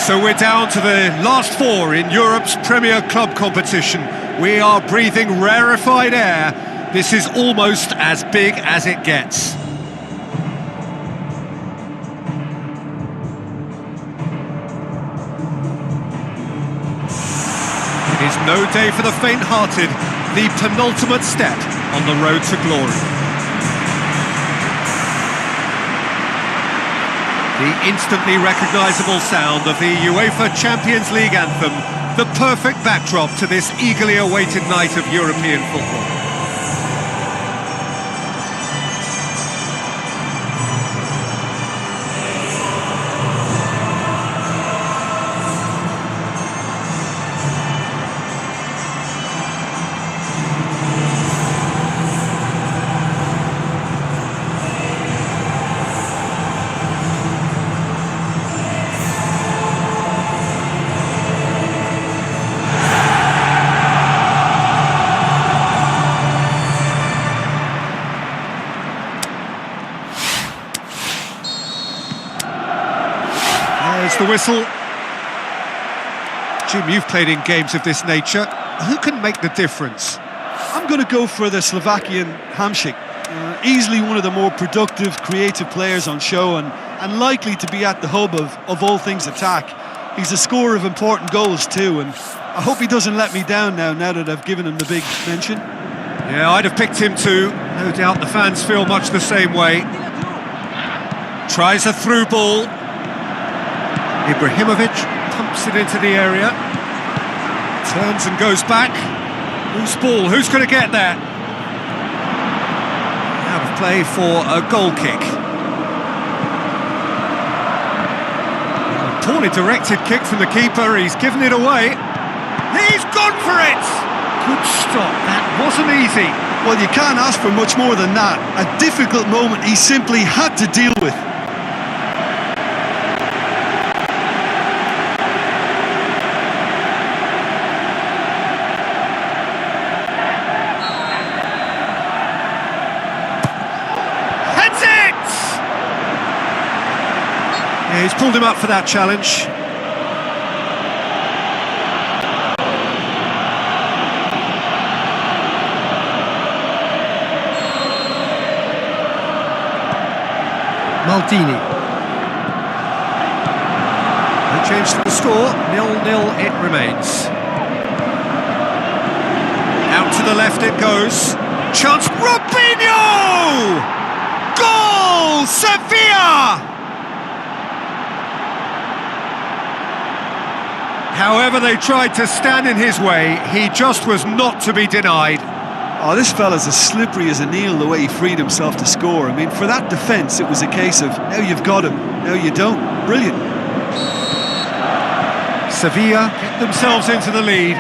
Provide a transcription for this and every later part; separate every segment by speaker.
Speaker 1: So we're down to the last four in Europe's Premier Club competition. We are breathing rarefied air. This is almost as big as it gets. It is no day for the faint-hearted, the penultimate step on the road to glory. The instantly recognisable sound of the UEFA Champions League anthem, the perfect backdrop to this eagerly awaited night of European football. There's the whistle. Jim, you've played in games of this nature. Who can make the difference?
Speaker 2: I'm going to go for the Slovakian Hamšík. Easily one of the more productive, creative players on show and likely to be at the hub of all things attack. He's a scorer of important goals too, and I hope he doesn't let me down now that I've given him the big mention.
Speaker 1: Yeah, I'd have picked him too. No doubt the fans feel much the same way. Tries a through ball. Ibrahimovic pumps it into the area. Turns and goes back. Whose ball? Who's going to get there? Out of play for a goal kick. A poorly directed kick from the keeper. He's given it away. He's gone for it! Good stop. That wasn't easy.
Speaker 2: Well, you can't ask for much more than that. A difficult moment he simply had to deal with.
Speaker 1: Yeah, he's pulled him up for that challenge. Maldini. No change to the score, 0-0 it remains. Out to the left it goes. Chance, Robinho! Goal! Sevilla! However they tried to stand in his way, he just was not to be denied.
Speaker 2: Oh, this fella's as slippery as an eel the way he freed himself to score. I mean, for that defence, it was a case of, now you've got him, now you don't. Brilliant.
Speaker 1: Sevilla get themselves into the lead.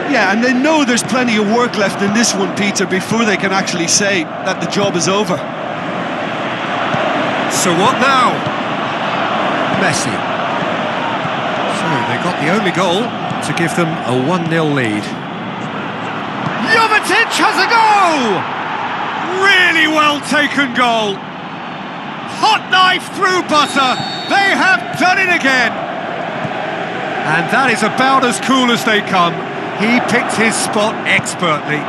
Speaker 2: Yeah, and they know there's plenty of work left in this one, Peter, before they can actually say that the job is over.
Speaker 1: So what now? Messi. So they got the only goal to give them a 1-0 lead. Jovetic has a go! Really well taken goal. Hot knife through butter. They have done it again. And that is about as cool as they come. He picked his spot expertly.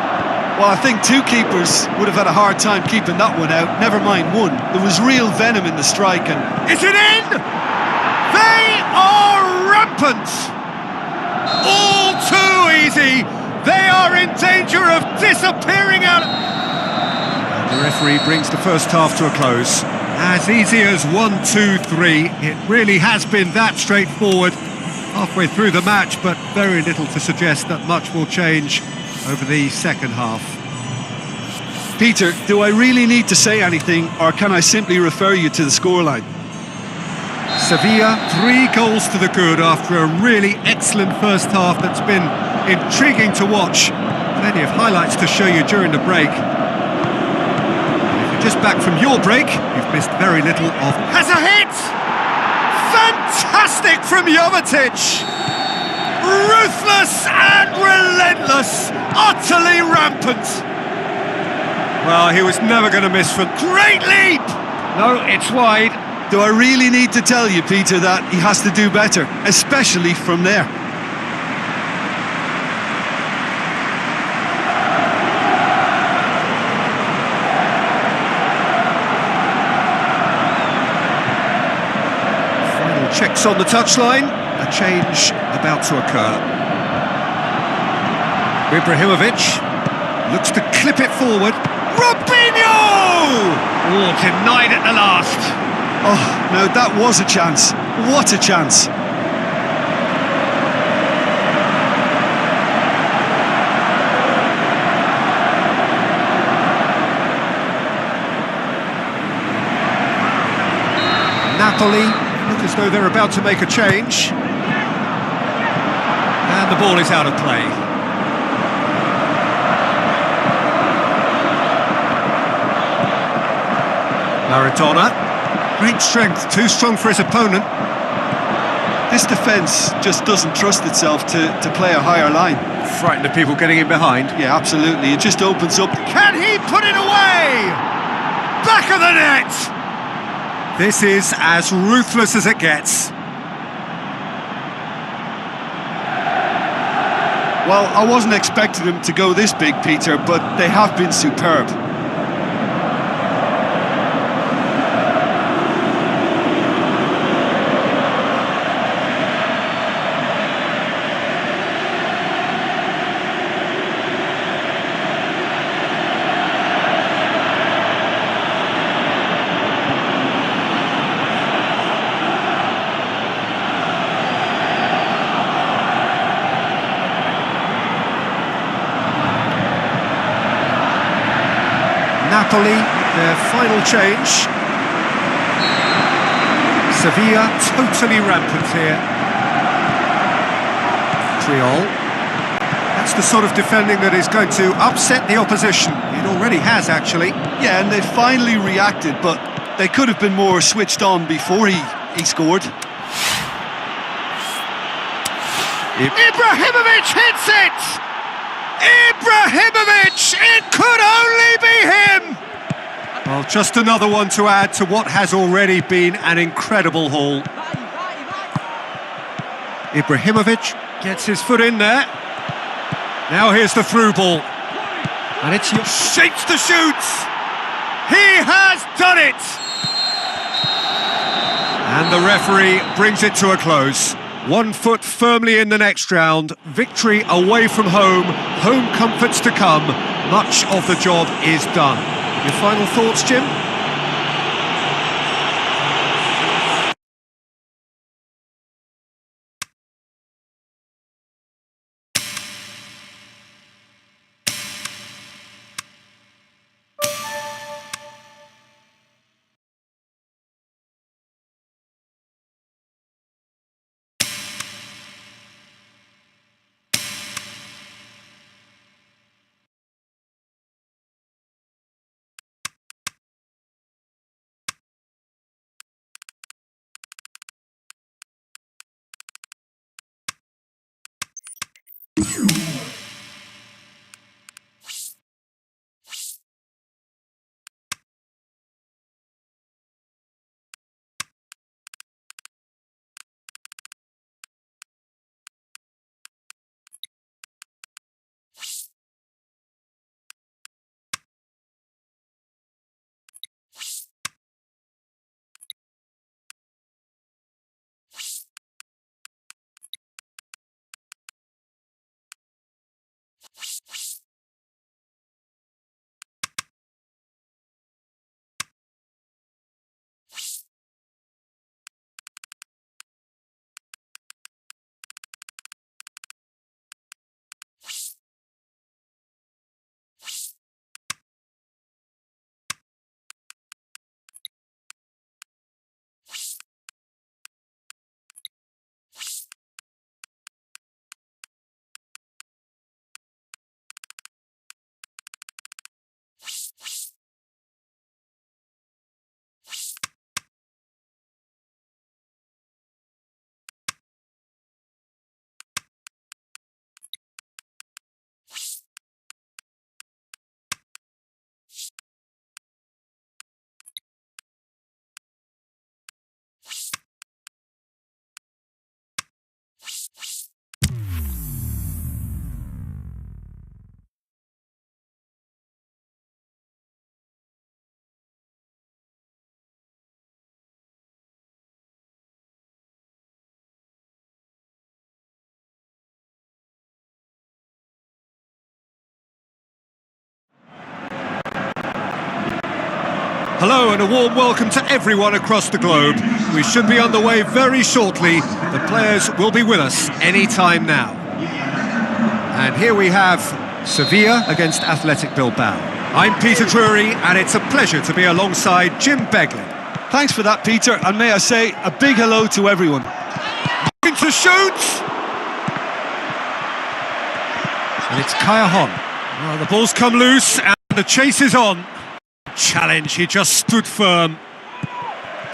Speaker 2: Well, I think two keepers would have had a hard time keeping that one out. Never mind one. There was real venom in the strike and...
Speaker 1: Is it in? They are rampant! All too easy! They are in danger of disappearing out... And the referee brings the first half to a close. As easy as 1, 2, 3. It really has been that straightforward halfway through the match, but very little to suggest that much will change over the second half.
Speaker 2: Peter, do I really need to say anything, or can I simply refer you to the scoreline?
Speaker 1: Sevilla, 3 goals to the good after a really excellent first half that's been intriguing to watch. Plenty of highlights to show you during the break. If you're just back from your break, you've missed very little of... Has a hit! Fantastic from Jovetic! Ruthless and relentless, utterly rampant. Well, he was never going to miss from... Great leap! No, it's wide.
Speaker 2: Do I really need to tell you, Peter, that he has to do better, especially from there?
Speaker 1: Final checks on the touchline. A change about to occur. Ibrahimovic looks to clip it forward. Robinho! Oh, denied at the last.
Speaker 2: Oh, no, that was a chance. What a chance.
Speaker 1: Napoli look as though they're about to make a change. And the ball is out of play. Maradona. Great strength, too strong for his opponent.
Speaker 2: This defence just doesn't trust itself to play a higher line.
Speaker 1: Frightened of people getting in behind.
Speaker 2: Yeah, absolutely. It just opens up.
Speaker 1: Can he put it away? Back of the net! This is as ruthless as it gets.
Speaker 2: Well, I wasn't expecting them to go this big, Peter, but they have been superb.
Speaker 1: Napoli, their final change. Sevilla totally rampant here. Triol. That's the sort of defending that is going to upset the opposition. It already has, actually.
Speaker 2: Yeah, and they finally reacted, but they could have been more switched on before he scored.
Speaker 1: Ibrahimovic hits it! Ibrahimovic! It could only be him! Well, just another one to add to what has already been an incredible haul. Ibrahimovic gets his foot in there. Now here's the through ball. And it's shapes the shoots! He has done it! And the referee brings it to a close. 1 foot firmly in the next round, victory away from home, home comforts to come, much of the job is done. Your final thoughts, Jim? Hello and a warm welcome to everyone across the globe. We should be on the way very shortly. The players will be with us any time now. And here we have Sevilla against Athletic Bilbao. I'm Peter Drury, and it's a pleasure to be alongside Jim Beglin.
Speaker 2: Thanks for that, Peter, and may I say a big hello to everyone.
Speaker 1: To shoot! And it's Callejon. Well, the ball's come loose and the chase is on. Challenge, he just stood firm.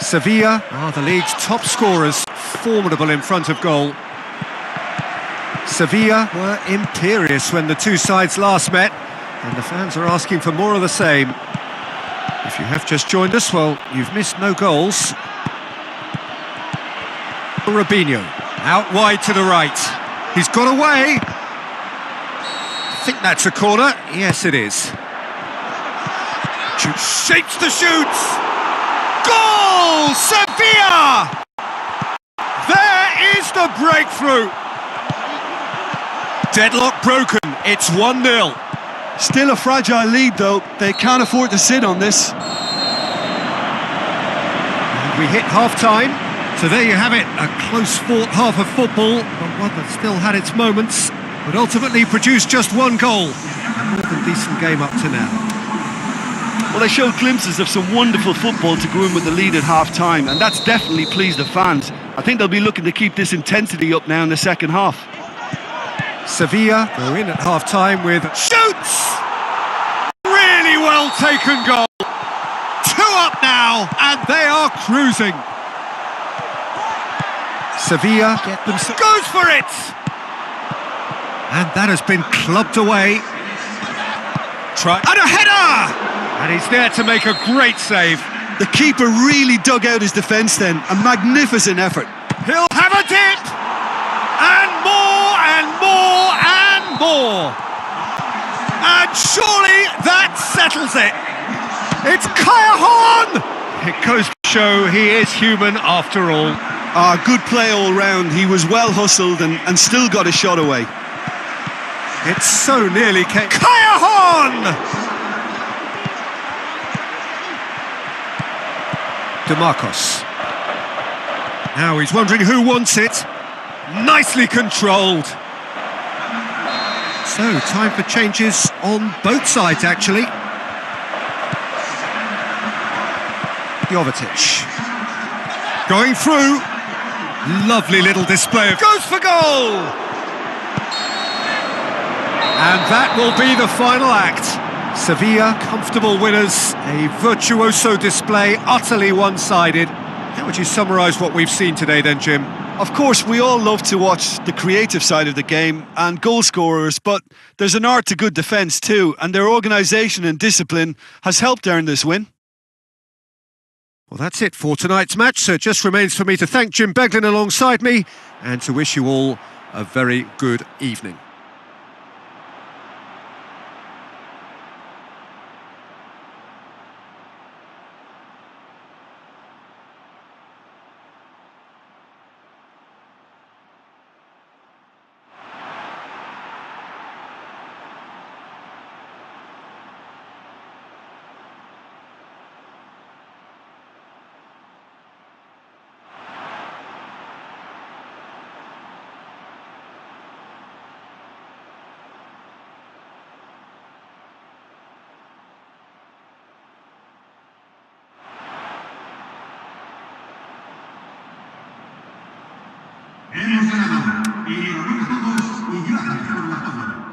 Speaker 1: Sevilla are the league's top scorers, formidable in front of goal. Sevilla were imperious when the two sides last met, and the fans are asking for more of the same. If you have just joined us, well, you've missed no goals. Robinho, out wide to the right. He's got away. I think that's a corner. Yes, it is. Shapes the shoots. Goal! Sevilla! There is the breakthrough. Deadlock broken. It's 1-0.
Speaker 2: Still a fragile lead, though. They can't afford to sit on this.
Speaker 1: And we hit half-time. So there you have it, a close-fought half of football, but one that still had its moments, but ultimately produced just one goal. A more than decent game up to now.
Speaker 2: Well, they showed glimpses of some wonderful football to go in with the lead at half-time, and that's definitely pleased the fans. I think they'll be looking to keep this intensity up now in the second half.
Speaker 1: Sevilla go in at half-time with shoots! Really well taken goal. 2 up now, and they are cruising. Sevilla get them goes for it, and that has been clubbed away. And a header, and he's there to make a great save.
Speaker 2: The keeper really dug out his defence then. A magnificent effort.
Speaker 1: He'll have a dip, and more and more and more, and surely that settles it. It's Callejon. It goes to show he is human after all.
Speaker 2: Good play all round. He was well hustled and still got a shot away.
Speaker 1: It's so nearly Callejon! DeMarcos. Now he's wondering who wants it. Nicely controlled. So, time for changes on both sides, actually. Jovetic. Going through. Lovely little display of... Goes for goal! And that will be the final act. Sevilla, comfortable winners. A virtuoso display, utterly one-sided. How would you summarise what we've seen today then, Jim?
Speaker 2: Of course, we all love to watch the creative side of the game and goal scorers, but there's an art to good defence too, and their organisation and discipline has helped earn this win.
Speaker 1: Well, that's it for tonight's match, so it just remains for me to thank Jim Beglin alongside me and to wish you all a very good evening.
Speaker 3: Hemos ganado y ganamos todos y gracias por la toma.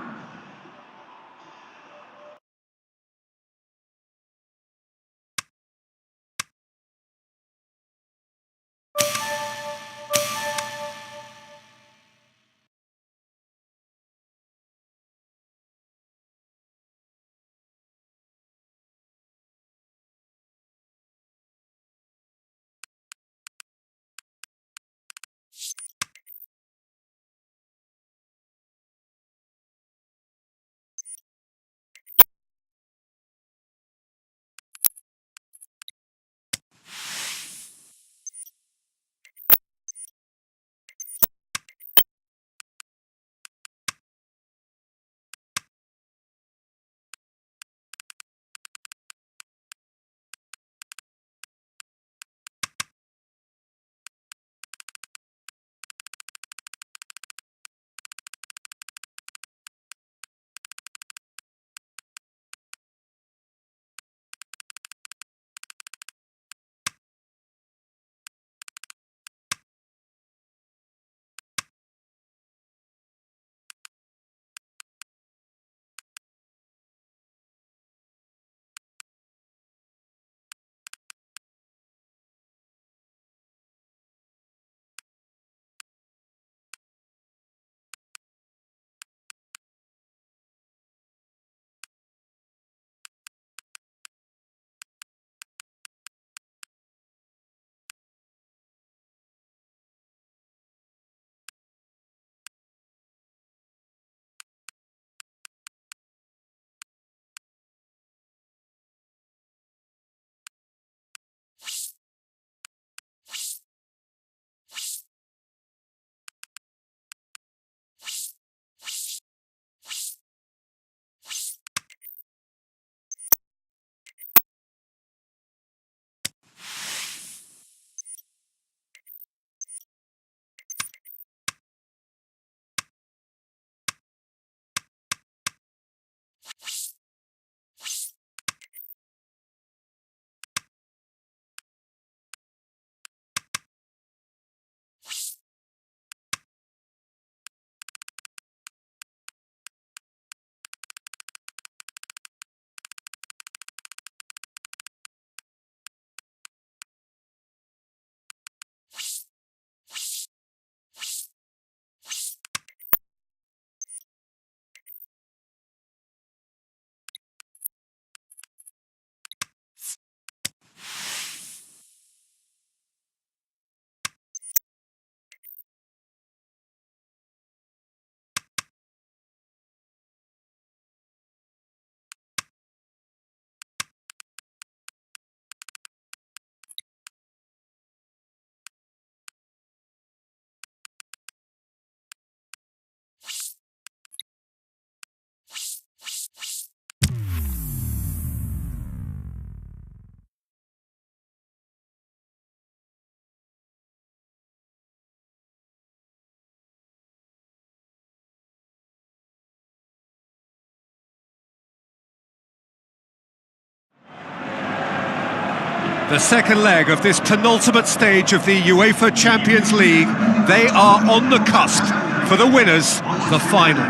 Speaker 1: The second leg of this penultimate stage of the UEFA Champions League. They are on the cusp. For the winners, the final.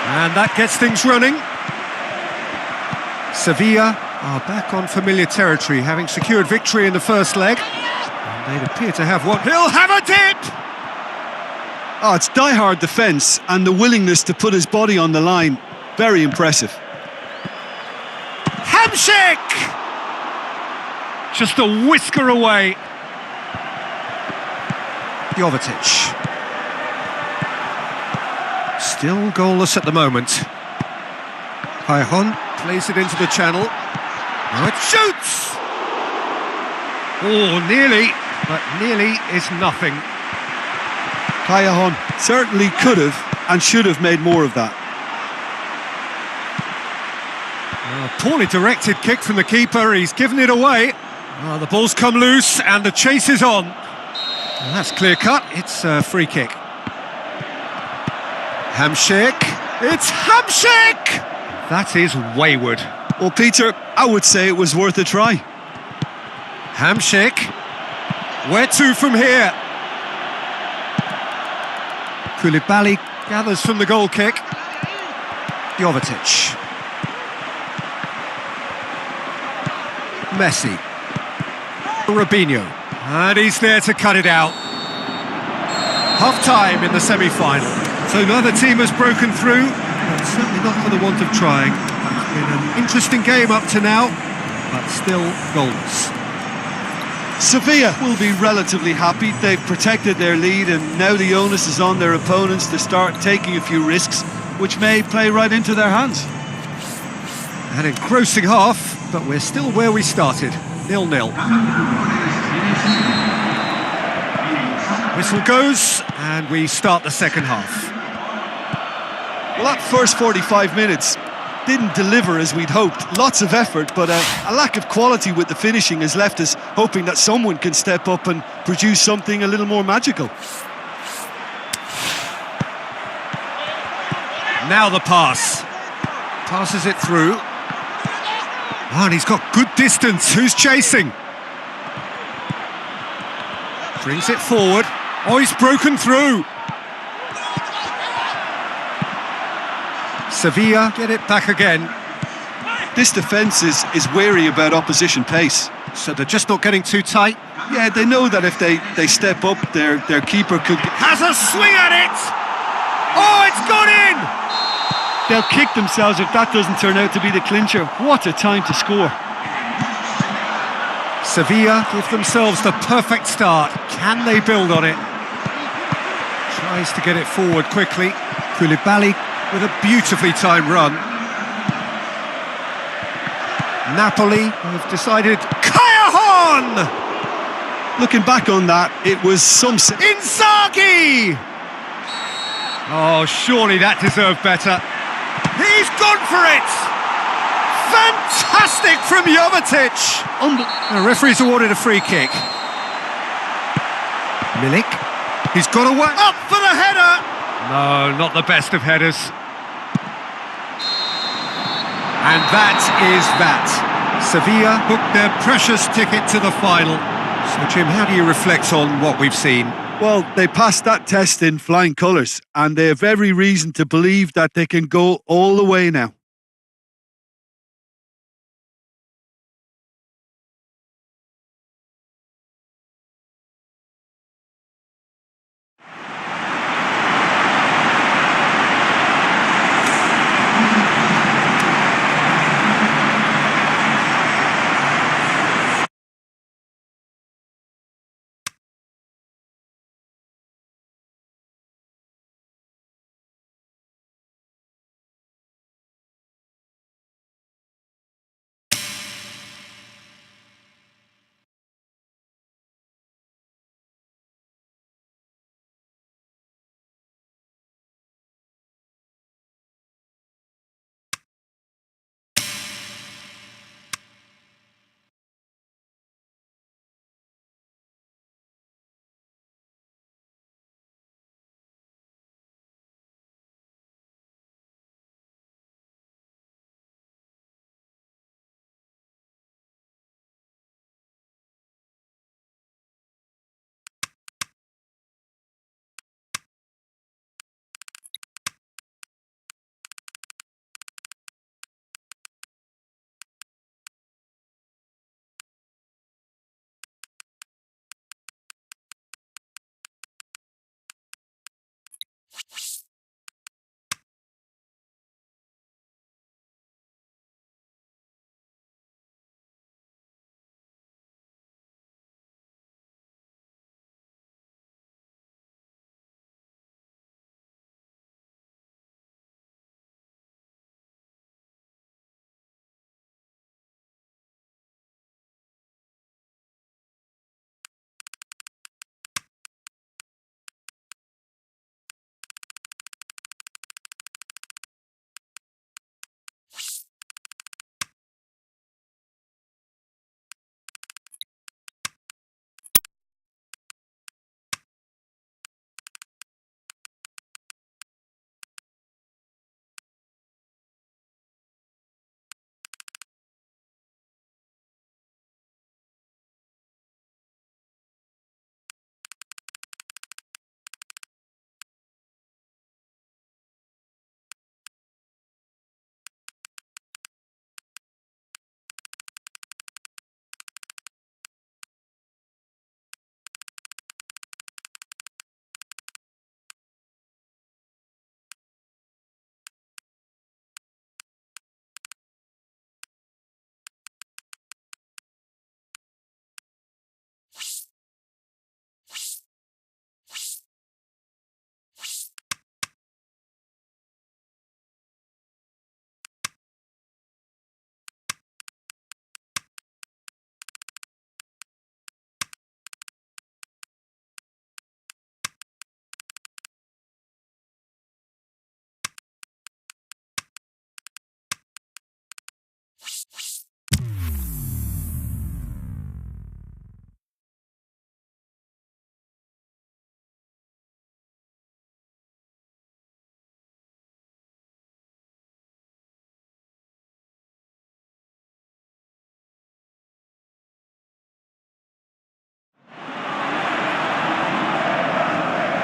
Speaker 1: And that gets things running. Sevilla are back on familiar territory, having secured victory in the first leg. And they appear to have one. He'll have a dip!
Speaker 2: Oh, it's die-hard defence and the willingness to put his body on the line. Very impressive.
Speaker 1: Hamšík! Just a whisker away. Jovetic. Still goalless at the moment. Cajon plays it into the channel. Now it shoots! Oh, nearly, but nearly is nothing.
Speaker 2: Cajon certainly could have and should have made more of that.
Speaker 1: Poorly directed kick from the keeper, he's given it away. The ball's come loose and the chase is on. Well, that's clear cut, it's a free kick. Hamšík, it's Hamšík! That is wayward.
Speaker 2: Well, Peter, I would say it was worth a try.
Speaker 1: Hamšík, where to from here? Koulibaly gathers from the goal kick. Jovetic. Messi. Robinho. And he's there to cut it out. Half-time in the semi-final. So neither team has broken through, but certainly not for the want of trying. It's been an interesting game up to now, but still goalless.
Speaker 2: Sevilla will be relatively happy. They've protected their lead and now the onus is on their opponents to start taking a few risks, which may play right into their hands.
Speaker 1: An engrossing half, but we're still where we started, 0-0. Whistle goes, and we start the second half.
Speaker 2: Well, that first 45 minutes didn't deliver as we'd hoped. Lots of effort, but a lack of quality with the finishing has left us hoping that someone can step up and produce something a little more magical.
Speaker 1: Now the pass. Passes it through. Oh, and he's got good distance. Who's chasing? Brings it forward. Oh, he's broken through. Sevilla get it back again.
Speaker 2: This defence is wary about opposition pace.
Speaker 1: So they're just not getting too tight.
Speaker 2: Yeah, they know that if they step up, their keeper could...
Speaker 1: Has a swing at it! Oh, it's gone in!
Speaker 2: They'll kick themselves if that doesn't turn out to be the clincher. What a time to score.
Speaker 1: Sevilla give themselves the perfect start. Can they build on it? Tries to get it forward quickly. Koulibaly with a beautifully timed run. Napoli have decided... Cajon!
Speaker 2: Looking back on that, it was some...
Speaker 1: Inzaghi! Oh, surely that deserved better. He's gone for it! Fantastic from Jovetic! The referee's awarded a free kick. Milik. He's got away. Up for the header! No, not the best of headers. And that is that. Sevilla booked their precious ticket to the final. So, Jim, how do you reflect on what we've seen?
Speaker 2: Well, they passed that test in flying colours, and they have every reason to believe that they can go all the way now.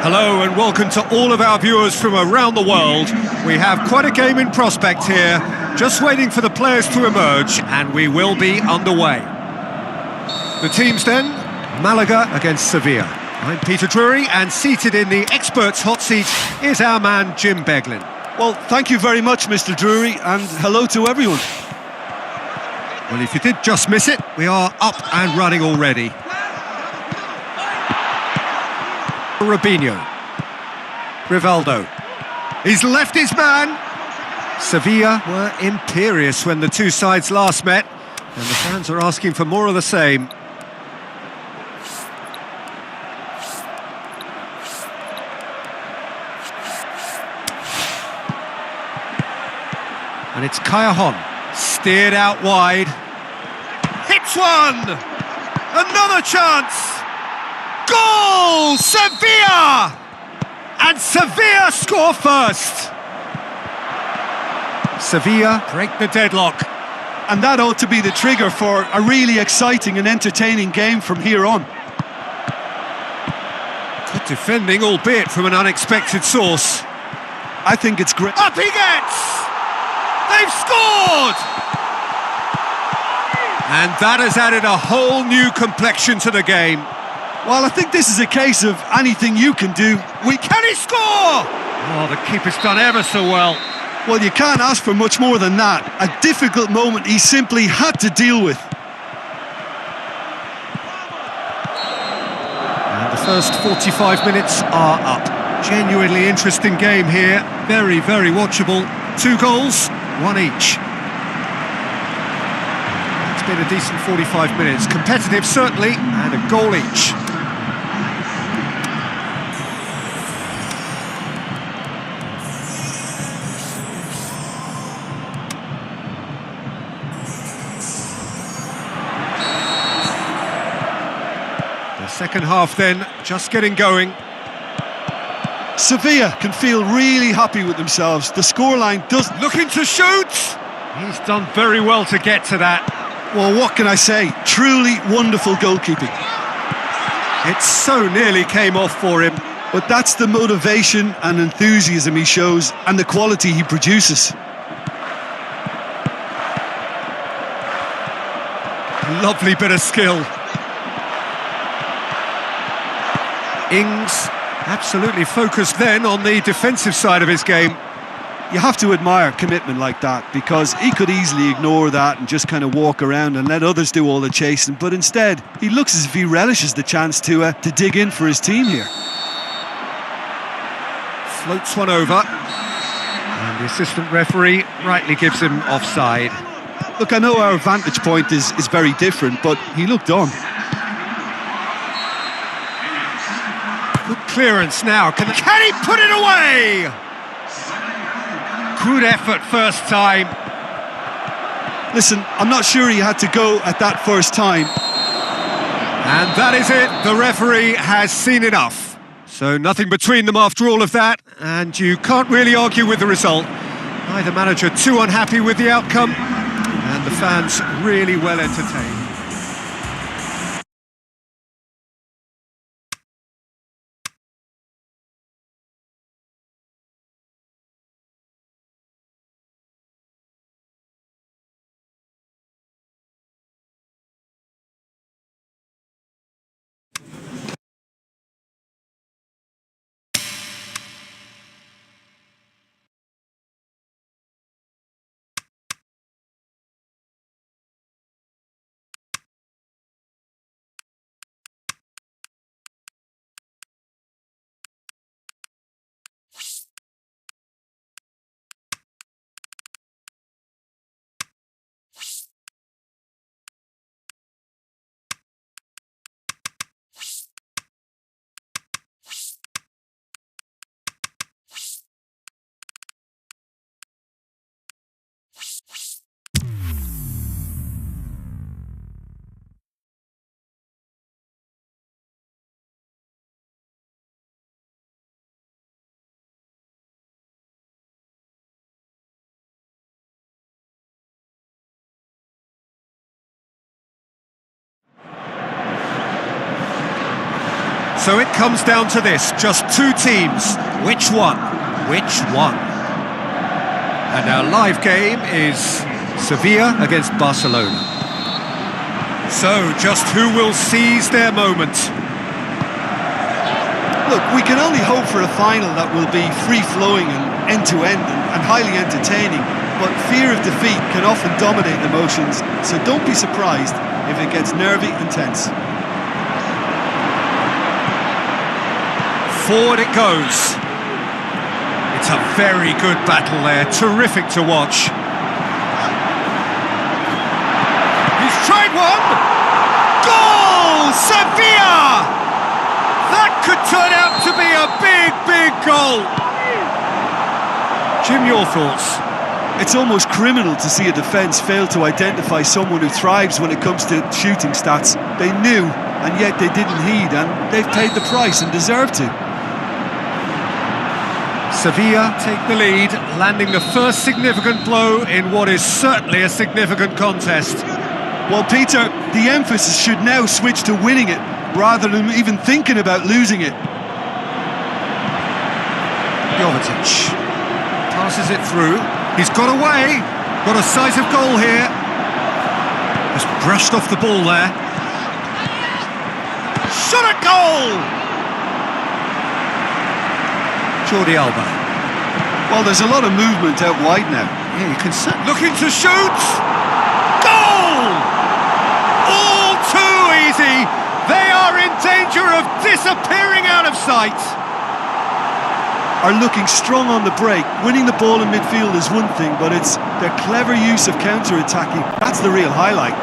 Speaker 1: Hello and welcome to all of our viewers from around the world. We have quite a game in prospect here, just waiting for the players to emerge, and we will be underway. The teams then, Malaga against Sevilla. I'm Peter Drury, and seated in the experts' hot seat is our man Jim Beglin.
Speaker 2: Well, thank you very much, Mr. Drury, and hello to everyone.
Speaker 1: Well, if you did just miss it, we are up and running already. Robinho. Rivaldo. He's left his man. Sevilla were imperious when the two sides last met, and the fans are asking for more of the same. And it's Callejon, steered out wide. Hits one! Another chance! Goal! Sevilla! And Sevilla score first! Sevilla break the deadlock.
Speaker 2: And that ought to be the trigger for a really exciting and entertaining game from here on.
Speaker 1: Good defending, albeit from an unexpected source.
Speaker 2: I think it's great.
Speaker 1: Up he gets! They've scored! And that has added a whole new complexion to the game.
Speaker 2: Well, I think this is a case of anything you can do.
Speaker 1: Can he score? Oh, the keeper's done ever so well.
Speaker 2: Well, you can't ask for much more than that. A difficult moment he simply had to deal with.
Speaker 1: And the first 45 minutes are up. Genuinely interesting game here. Very, very watchable. 2 goals, 1 each. It's been a decent 45 minutes. Competitive, certainly, and a goal each. The second half then, just getting going.
Speaker 2: Sevilla can feel really happy with themselves. The scoreline does...
Speaker 1: Looking to shoot! He's done very well to get to that.
Speaker 2: Well, what can I say? Truly wonderful goalkeeping.
Speaker 1: It so nearly came off for him.
Speaker 2: But that's the motivation and enthusiasm he shows and the quality he produces.
Speaker 1: Lovely bit of skill. Ings absolutely focused then on the defensive side of his game.
Speaker 2: You have to admire commitment like that, because he could easily ignore that and just kind of walk around and let others do all the chasing, but instead he looks as if he relishes the chance to dig in for his team here.
Speaker 1: Floats one over, and the assistant referee rightly gives him offside.
Speaker 2: Look, I know our vantage point is very different, but he looked on.
Speaker 1: Good clearance now. Can he put it away? Good effort first time.
Speaker 2: Listen, I'm not sure he had to go at that first time.
Speaker 1: And that is it. The referee has seen enough. So nothing between them after all of that, and you can't really argue with the result. Neither manager too unhappy with the outcome, and the fans really well entertained. So it comes down to this, just two teams. Which one? Which one? And our live game is Sevilla against Barcelona. So, just who will seize their moment?
Speaker 2: Look, we can only hope for a final that will be free-flowing and end-to-end and highly entertaining, but fear of defeat can often dominate emotions, so don't be surprised if it gets nervy and tense.
Speaker 1: Forward it goes. It's a very good battle there, terrific to watch. He's tried one! Goal! Sevilla! That could turn out to be a big, big goal. Jim, your thoughts?
Speaker 2: It's almost criminal to see a defence fail to identify someone who thrives when it comes to shooting stats. They knew, and yet they didn't heed, and they've paid the price and deserve to.
Speaker 1: Sevilla take the lead, landing the first significant blow in what is certainly a significant contest.
Speaker 2: Well, Peter, the emphasis should now switch to winning it, rather than even thinking about losing it.
Speaker 1: Jovetic passes it through. He's got away. Got a sight of goal here. Just brushed off the ball there. Shot at goal! Jordi Alba.
Speaker 2: Well, there's a lot of movement out wide now.
Speaker 1: Yeah, you can see. Looking to shoot! Goal! All too easy! They are in danger of disappearing out of sight!
Speaker 2: Are looking strong on the break. Winning the ball in midfield is one thing, but it's their clever use of counter-attacking. That's the real highlight.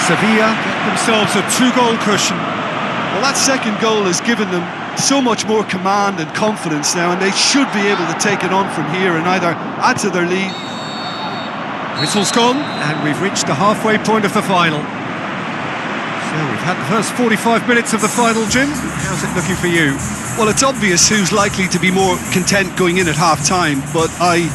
Speaker 1: Sevilla get themselves a two-goal cushion.
Speaker 2: Well, that second goal has given them so much more command and confidence now, and they should be able to take it on from here and either add to their lead.
Speaker 1: Whistle's gone, and we've reached the halfway point of the final. So we've had the first 45 minutes of the final, Jim. How's it looking for you?
Speaker 2: Well, it's obvious who's likely to be more content going in at half-time, but I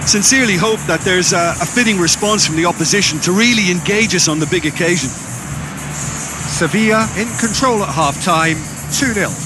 Speaker 2: sincerely hope that there's a fitting response from the opposition to really engage us on the big occasion.
Speaker 1: Sevilla in control at half-time, 2-0.